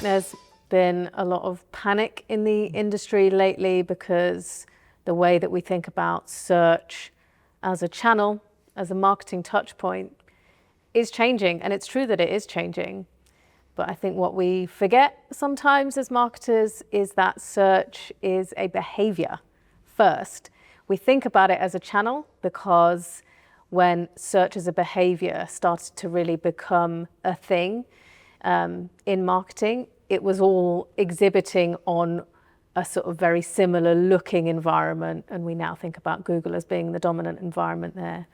there's been a lot of panic in the industry lately because the way that we think about search as a channel, as a marketing touch point, is changing. And it's true that it is changing. But I think what we forget sometimes as marketers is that search is a behavior first. We think about it as a channel because when search as a behavior started to really become a thing in marketing, it was all exhibiting on a sort of very similar looking environment. And we now think about Google as being the dominant environment there.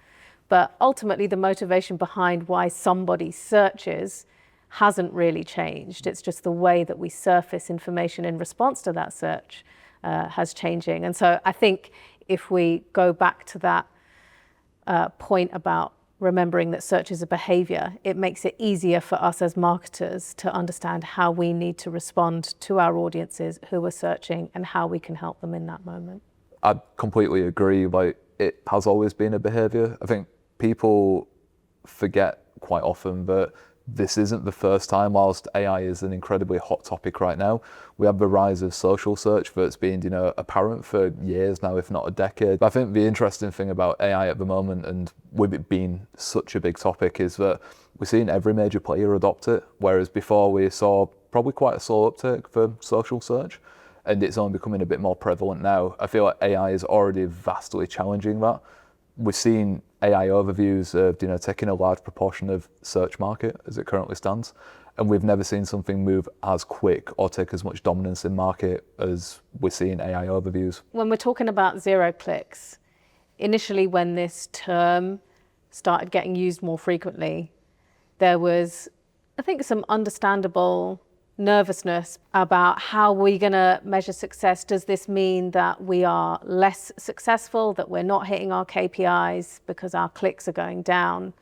But ultimately, the motivation behind why somebody searches hasn't really changed. It's just the way that we surface information in response to that search has changing. And so I think if we go back to that point about remembering that search is a behavior, it makes it easier for us as marketers to understand how we need to respond to our audiences who are searching and how we can help them in that moment. I completely agree. Like, it has always been a behavior. I think people forget quite often that this isn't the first time. Whilst AI is an incredibly hot topic right now, we have the rise of social search that's been, apparent for years now, if not a decade. I think the interesting thing about AI at the moment, and with it being such a big topic, is that we're seeing every major player adopt it, whereas before we saw probably quite a slow uptake for social search, and it's only becoming a bit more prevalent now. I feel like AI is already vastly challenging that. We're seeing AI overviews taking a large proportion of search market as it currently stands, and we've never seen something move as quick or take as much dominance in market as we're seeing AI overviews. When we're talking about zero clicks, initially when this term started getting used more frequently, there was, I think, some understandable nervousness about how we're going to measure success. Does this mean that we are less successful, that we're not hitting our KPIs because our clicks are going down?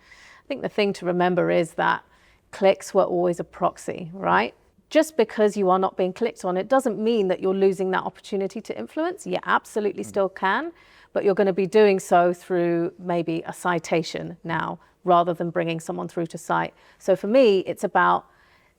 I think the thing to remember is that clicks were always a proxy, right? Just because you are not being clicked on, it doesn't mean that you're losing that opportunity to influence. You absolutely still can, but you're going to be doing so through maybe a citation now, rather than bringing someone through to site. So for me, it's about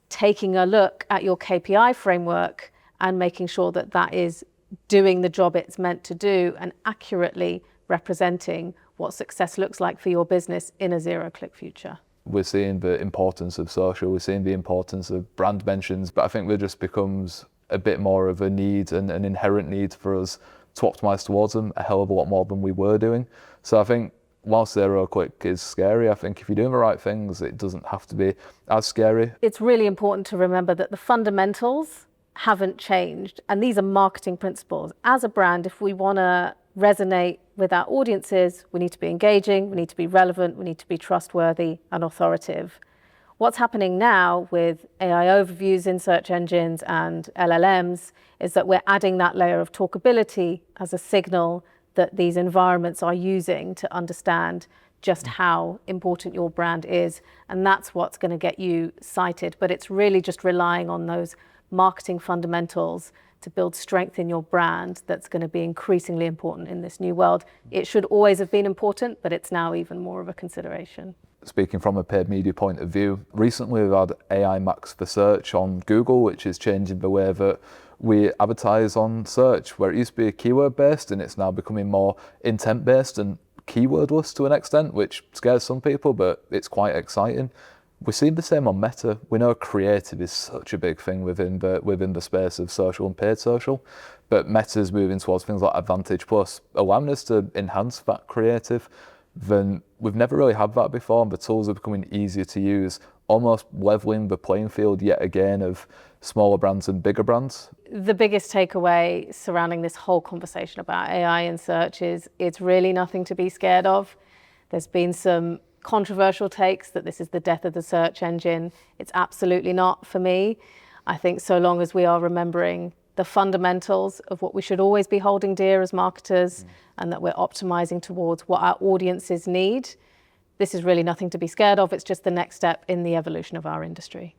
taking a look at your KPI framework and making sure that that is doing the job it's meant to do and accurately representing what success looks like for your business in a zero-click future. We're seeing the importance of social, we're seeing the importance of brand mentions, but I think there just becomes a bit more of a need, and an inherent need for us to optimize towards them a hell of a lot more than we were doing. So I think whilst zero-click is scary, I think if you're doing the right things, it doesn't have to be as scary. It's really important to remember that the fundamentals haven't changed, and these are marketing principles. As a brand, if we want to resonate with our audiences, we need to be engaging, we need to be relevant, we need to be trustworthy and authoritative. What's happening now with AI overviews in search engines and LLMs is that we're adding that layer of talkability as a signal that these environments are using to understand just how important your brand is. And that's what's going to get you cited. But it's really just relying on those marketing fundamentals to build strength in your brand that's going to be increasingly important in this new world. It should always have been important, but it's now even more of a consideration. Speaking from a paid media point of view, recently we've had AI Max for search on Google, which is changing the way that we advertise on search, where it used to be keyword based and it's now becoming more intent based and keywordless to an extent, which scares some people, but it's quite exciting. We see the same on Meta. We know creative is such a big thing within the space of social and paid social, but Meta's moving towards things like Advantage Plus, allowing us to enhance that creative. Then we've never really had that before, and the tools are becoming easier to use, almost leveling the playing field yet again of smaller brands and bigger brands. The biggest takeaway surrounding this whole conversation about AI in search is it's really nothing to be scared of. There's been some controversial takes that this is the death of the search engine. It's absolutely not for me. I think so long as we are remembering the fundamentals of what we should always be holding dear as marketers, and that we're optimizing towards what our audiences need, this is really nothing to be scared of. It's just the next step in the evolution of our industry.